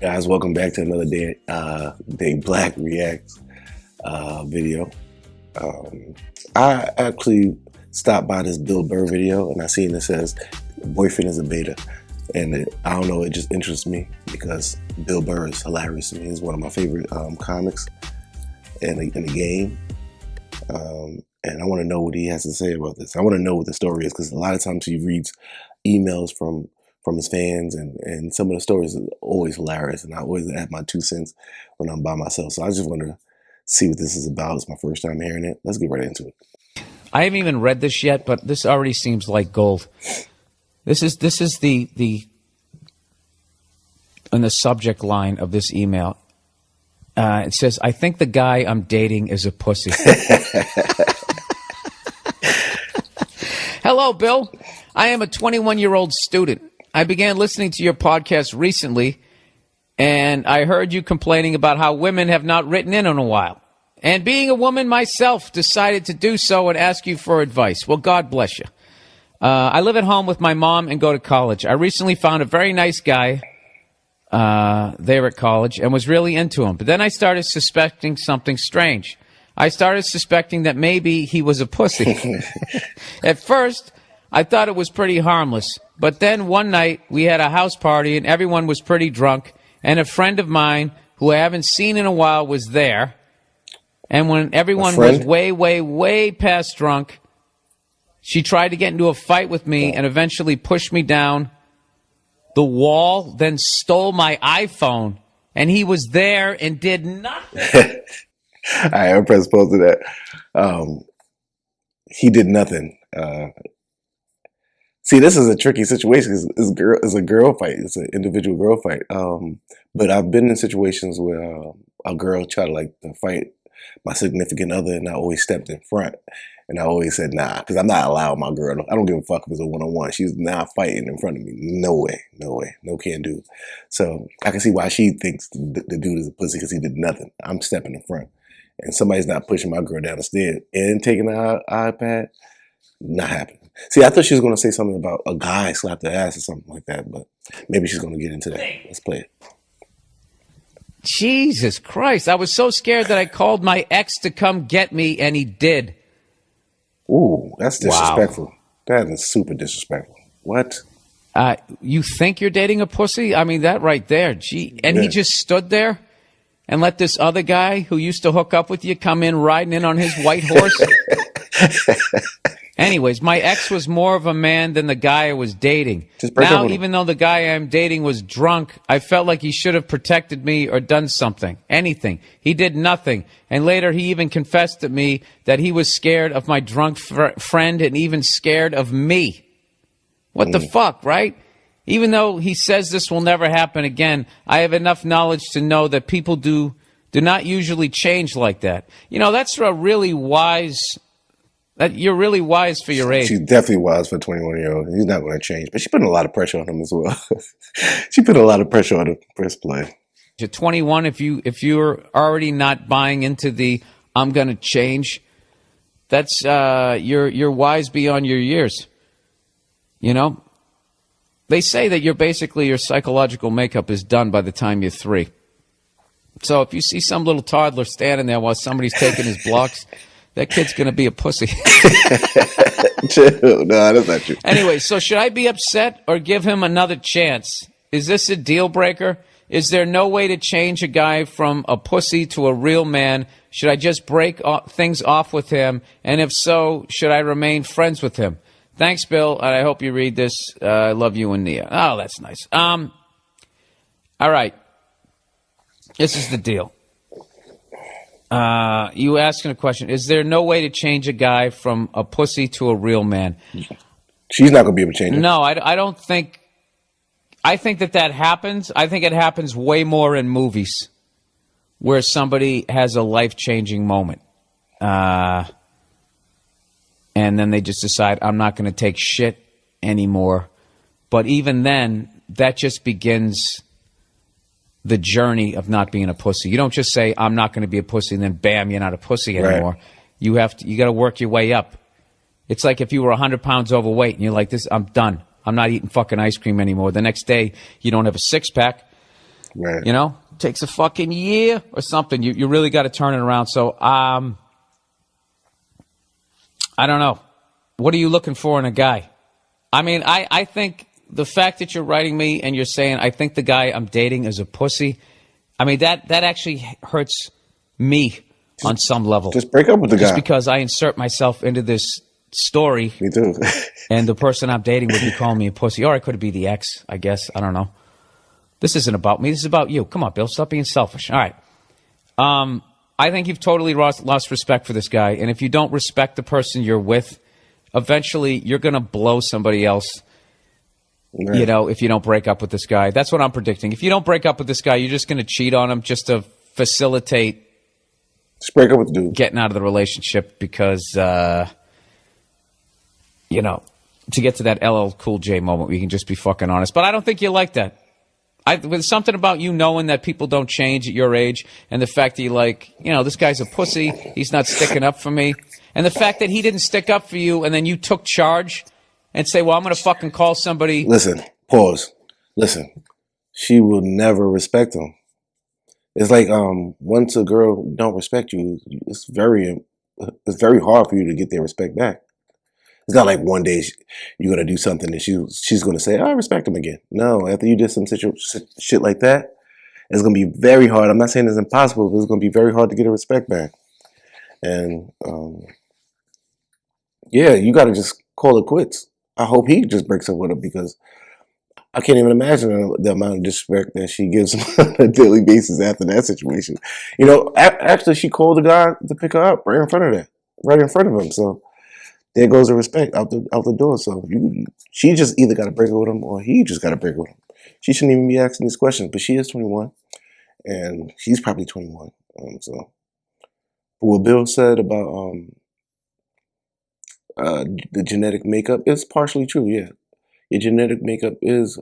Guys, welcome back to another Day Black Reacts video. I actually stopped by this Bill Burr video and I seen it says boyfriend is a beta, and I don't know, it just interests me because Bill Burr is hilarious to me. He's one of my favorite comics in the game, and I want to know what he has to say about this. I want to know what the story is because a lot of times he reads emails from his fans, and some of the stories are always hilarious, and I always add my 2 cents when I'm by myself. So I just want to see what this is about. It's my first time hearing it. Let's get right into it. I haven't even read this yet, but this already seems like gold. This is the in the subject line of this email. It says, "I think the guy I'm dating is a pussy." Hello, Bill. I am a 21-year-old student. I began listening to your podcast recently, and I heard you complaining about how women have not written in a while. And being a woman myself, decided to do so and ask you for advice. Well, God bless you. I live at home with my mom and go to college. I recently found a very nice guy there at college and was really into him. But then I started suspecting something strange. I started suspecting that maybe he was a pussy. At first, I thought it was pretty harmless. But then one night, we had a house party and everyone was pretty drunk. And a friend of mine, who I haven't seen in a while, was there. And when everyone was way, way, way past drunk, she tried to get into a fight with me and eventually pushed me down the wall, then stole my iPhone. And he was there and did nothing. All right, I'm pressed pause to that. He did nothing. See, this is a tricky situation because it's a girl fight. It's an individual girl fight. But I've been in situations where a girl tried to fight my significant other, and I always stepped in front. And I always said, nah, because I'm not allowed my girl. I don't give a fuck if it's a one-on-one. She's not fighting in front of me. No way. No can do. So I can see why she thinks the dude is a pussy because he did nothing. I'm stepping in front. And somebody's not pushing my girl down the stairs and taking the iPad. Not happening. See, I thought she was going to say something about a guy slapped her ass or something like that, but maybe she's going to get into that. Let's play it. Jesus Christ. I was so scared that I called my ex to come get me, and he did. Ooh, that's disrespectful. Wow. That is super disrespectful. What? You think you're dating a pussy? I mean, that right there. Gee. And he just stood there and let this other guy who used to hook up with you come in riding in on his white horse? Anyways, my ex was more of a man than the guy I was dating. Now, even though the guy I'm dating was drunk, I felt like he should have protected me or done something, anything. He did nothing. And later he even confessed to me that he was scared of my drunk friend and even scared of me. What the fuck, right? Even though he says this will never happen again, I have enough knowledge to know that people do not usually change like that. You know, that's a really wise... You're really wise for your age. She's definitely wise for a 21-year-old. He's not going to change. But she put a lot of pressure on him as well. She put a lot of pressure on him first play. You're 21. If you're already not buying into the "I'm going to change," that's you're wise beyond your years. You know, they say that your psychological makeup is done by the time you're 3. So if you see some little toddler standing there while somebody's taking his blocks, that kid's going to be a pussy. No, that's not true. Anyway, so should I be upset or give him another chance? Is this a deal breaker? Is there no way to change a guy from a pussy to a real man? Should I just break things off with him? And if so, should I remain friends with him? Thanks, Bill, and I hope you read this. I love you and Nia. Oh, that's nice. All right. This is the deal. You asking a question. Is there no way to change a guy from a pussy to a real man? She's not going to be able to change him. No, I don't think. I think that happens. I think it happens way more in movies where somebody has a life-changing moment. And then they just decide, I'm not going to take shit anymore. But even then, that just begins the journey of not being a pussy. You don't just say, I'm not going to be a pussy, and then bam, you're not a pussy anymore. Right. You got to work your way up. It's like if you were 100 pounds overweight and you're like, I'm done. I'm not eating fucking ice cream anymore. The next day, you don't have a six-pack. Right. You know, takes a fucking year or something. You really got to turn it around. So, I don't know. What are you looking for in a guy? I mean, I think the fact that you're writing me and you're saying, I think the guy I'm dating is a pussy. I mean, that actually hurts me on some level. Just break up with the guy. Just because I insert myself into this story. Me too. And the person I'm dating would be calling me a pussy. Or it could be the ex, I guess. I don't know. This isn't about me. This is about you. Come on, Bill. Stop being selfish. All right. I think you've totally lost respect for this guy. And if you don't respect the person you're with, eventually you're going to blow somebody else, right. You know, if you don't break up with this guy. That's what I'm predicting. If you don't break up with this guy, you're just going to cheat on him just to facilitate just break up with the dude. Getting out of the relationship because, you know, to get to that LL Cool J moment where you can just be fucking honest. But I don't think you like that. There's something about you knowing that people don't change at your age, and the fact that you like, you know, this guy's a pussy, he's not sticking up for me, and the fact that he didn't stick up for you, and then you took charge and say, well, I'm going to fucking call somebody. Listen, pause. Listen, she will never respect him. It's like once a girl don't respect you, it's very hard for you to get their respect back. It's not like one day you're going to do something and she's going to say, I respect him again. No, after you did some shit like that, it's going to be very hard. I'm not saying it's impossible, but it's going to be very hard to get her respect back. And, yeah, you got to just call it quits. I hope he just breaks up with her because I can't even imagine the amount of disrespect that she gives him on a daily basis after that situation. You know, actually, she called the guy to pick her up right in front of him. So there goes the respect out the door. So she just either got to break up with him or he just got to break up with him. She shouldn't even be asking these questions, but she is 21, and he's probably 21. So what Bill said about the genetic makeup is partially true. Yeah, your genetic makeup is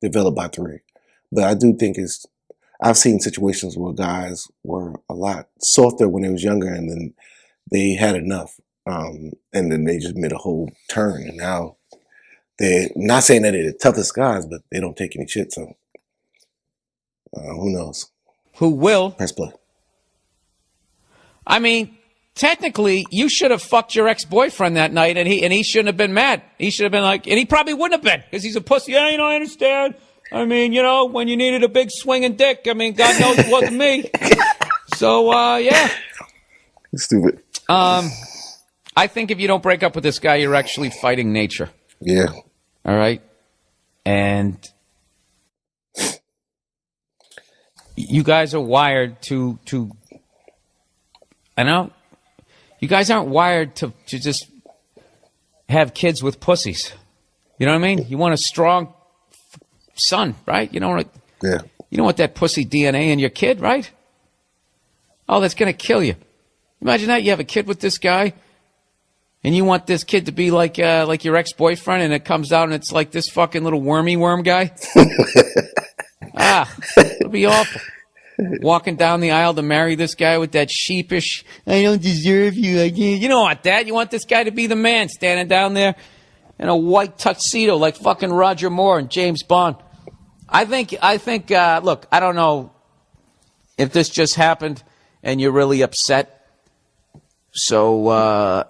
developed by 3, but I do think I've seen situations where guys were a lot softer when they was younger, and then they had enough. And then they just made a whole turn, and now they're not saying that they're the toughest guys, but they don't take any shit. So who knows? Who will? Press play. I mean, technically, you should have fucked your ex-boyfriend that night, and he shouldn't have been mad. He should have been like, and he probably wouldn't have been because he's a pussy. Yeah, you know, I understand. I mean, you know, when you needed a big swinging dick, I mean, God knows it wasn't me. So, yeah. Stupid. I think if you don't break up with this guy, you're actually fighting nature. Yeah. All right? And you guys are wired to I know, you guys aren't wired to just have kids with pussies. You know what I mean? You want a strong son, right? You don't want that pussy DNA in your kid, right? Oh, that's going to kill you. Imagine that. You have a kid with this guy, and you want this kid to be like your ex-boyfriend, and it comes out and it's like this fucking little wormy worm guy. It'll be awful. Walking down the aisle to marry this guy with that sheepish, I don't deserve you. I can't. You don't want that. You want this guy to be the man, standing down there in a white tuxedo like fucking Roger Moore and James Bond. I think. Look, I don't know if this just happened and you're really upset. So,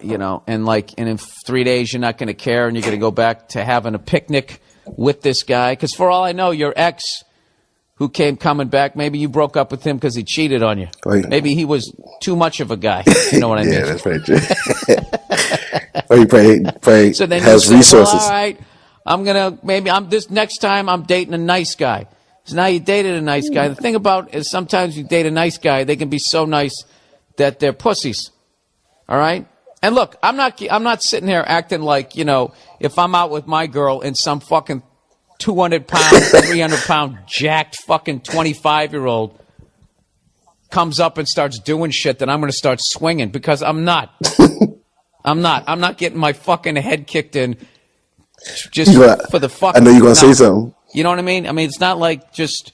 and in 3 days you're not going to care and you're going to go back to having a picnic with this guy. Because for all I know, your ex who came coming back, maybe you broke up with him because he cheated on you. Oh, yeah. Maybe he was too much of a guy. You know what I mean? Yeah, that's right. He probably so then has you say, resources. Well, all right, this next time I'm dating a nice guy. So now you dated a nice guy. The thing about is sometimes you date a nice guy, they can be so nice that they're pussies. All right? And look, I'm not sitting here acting like, if I'm out with my girl and some fucking 200-pound, 300-pound jacked fucking 25-year-old comes up and starts doing shit, then I'm going to start swinging because I'm not. I'm not getting my fucking head kicked in just for the fucking. I know you're going to say something. You know what I mean? I mean, it's not like just,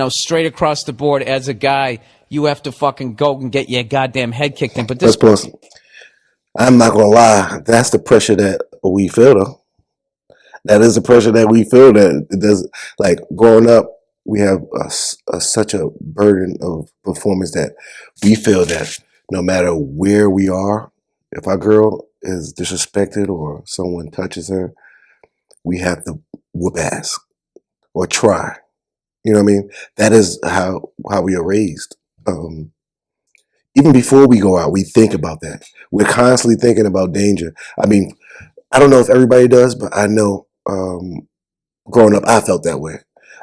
straight across the board as a guy, you have to fucking go and get your goddamn head kicked in. But this, I'm not going to lie. That's the pressure that we feel, though. that is the pressure that we feel. That it does, like growing up, we have such a burden of performance that we feel that no matter where we are, if our girl is disrespected or someone touches her, we have to whoop ass or try. You know what I mean? That is how we are raised. Even before we go out, we think about that. We're constantly thinking about danger. I mean, I don't know if everybody does, but I know growing up, I felt that way.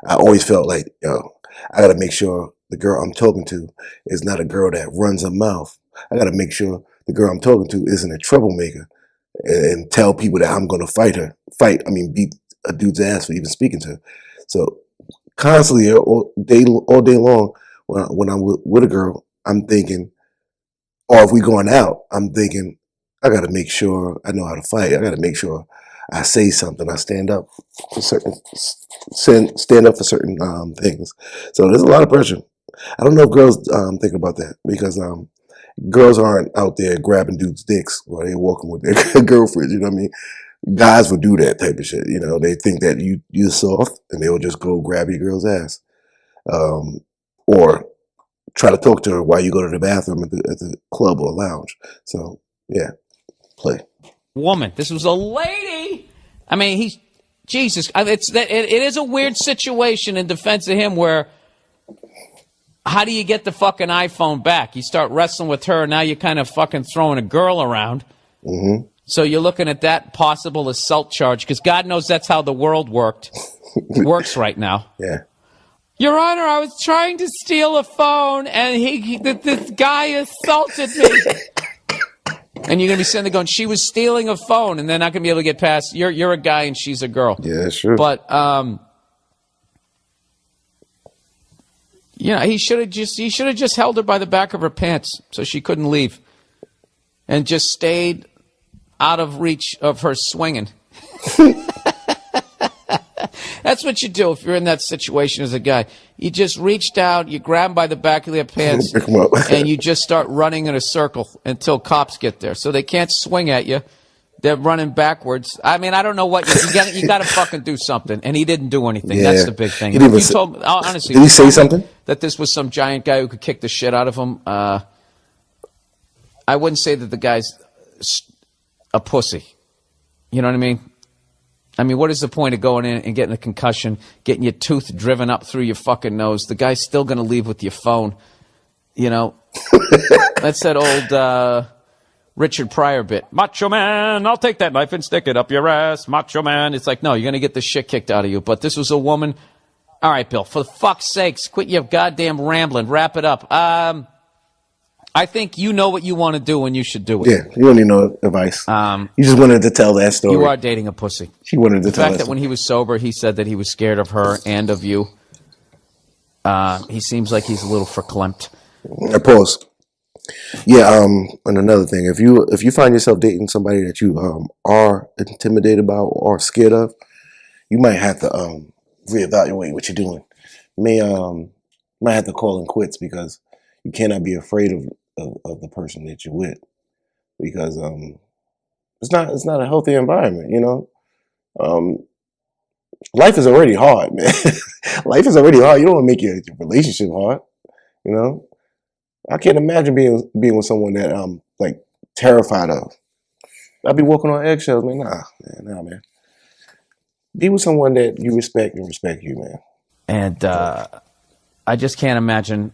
I always felt like, yo, I got to make sure the girl I'm talking to is not a girl that runs her mouth. I got to make sure the girl I'm talking to isn't a troublemaker and tell people that I'm going to fight her. Beat a dude's ass for even speaking to her. So constantly, all day long, when I'm with a girl, I'm thinking, or if we going out, I'm thinking, I got to make sure I know how to fight. I got to make sure I say something. I stand up for stand up for certain things. So there's a lot of pressure. I don't know if girls think about that because girls aren't out there grabbing dudes' dicks while they're walking with their girlfriends. You know what I mean? Guys would do that type of shit. You know, they think that you're soft and they'll just go grab your girl's ass, or try to talk to her while you go to the bathroom at the club or lounge. So yeah, play. Woman, this was a lady. I mean, Jesus. It is a weird situation in defense of him where. How do you get the fucking iPhone back? You start wrestling with her, now you're kind of fucking throwing a girl around. Mm-hmm. So you're looking at that possible assault charge, because God knows that's how the world works right now. Yeah. Your Honor, I was trying to steal a phone, and this guy assaulted me. And you're going to be sitting there going, she was stealing a phone, and they're not going to be able to get past, you're a guy and she's a girl. Yeah, that's true. But, yeah, he should have just held her by the back of her pants so she couldn't leave, and just stayed out of reach of her swinging. That's what you do if you're in that situation as a guy. You just reached out, you grab him by the back of their pants, and you just start running in a circle until cops get there. So they can't swing at you. They're running backwards. I mean, I don't know what you got to fucking do something, and he didn't do anything. Yeah. That's the big thing. Honestly, did he say something? That this was some giant guy who could kick the shit out of him. I wouldn't say that the guy's a pussy. You know what I mean? I mean, what is the point of going in and getting a concussion, getting your tooth driven up through your fucking nose? The guy's still going to leave with your phone. You know, that's that old. Richard Pryor bit. Macho Man, I'll take that knife and stick it up your ass. Macho Man. It's like, no, you're going to get the shit kicked out of you. But this was a woman. All right, Bill, for fuck's sakes, quit your goddamn rambling. Wrap it up. I think you know what you want to do and you should do it. Yeah, you don't need no advice. You just wanted to tell that story. You are dating a pussy. She wanted to tell the fact that when he was sober, he said that he was scared of her and of you. He seems like he's a little verklempt. Pause. Yeah, and another thing, if you find yourself dating somebody that you are intimidated by or scared of, you might have to reevaluate what you're doing. You might have to call in quits because you cannot be afraid of the person that you're with, because it's not a healthy environment. You know, life is already hard, man. Life is already hard. You don't want to make your relationship hard. You know. I can't imagine being with someone that I'm like terrified of. I'd be walking on eggshells, man. Nah, man. Be with someone that you respect and respect you, man. And I just can't imagine.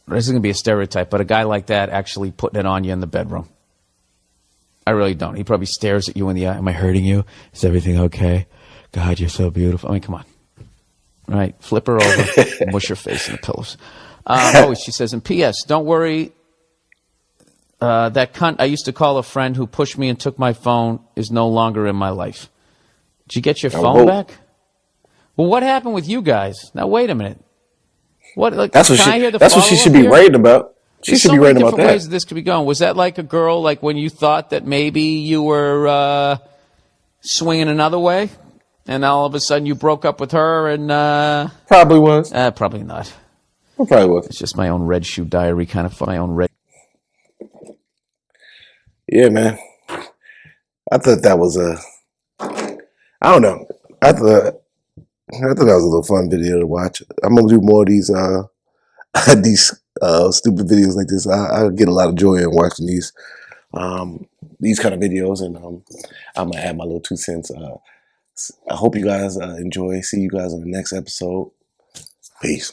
This is gonna be a stereotype, but a guy like that actually putting it on you in the bedroom. I really don't. He probably stares at you in the eye. Am I hurting you? Is everything okay? God, you're so beautiful. I mean, come on. All right, flip her over, mush her face in the pillows. She says, in P.S., don't worry, that cunt I used to call a friend who pushed me and took my phone is no longer in my life. Did you get your phone back? Well, what happened with you guys? Now, wait a minute. What? Like, that's what she should be writing about. She should be writing about that. Different ways this could be going. Was that like a girl, like when you thought that maybe you were swinging another way, and all of a sudden you broke up with her and... Probably was. Probably not. Well, probably was. It's just my own Red Shoe Diary kind of my own red. Yeah, man. I thought that was I don't know. I thought that was a little fun video to watch. I'm gonna do more of these these stupid videos like this. I get a lot of joy in watching these kind of videos, and I'm gonna add my little 2 cents. I hope you guys enjoy. See you guys in the next episode. Peace.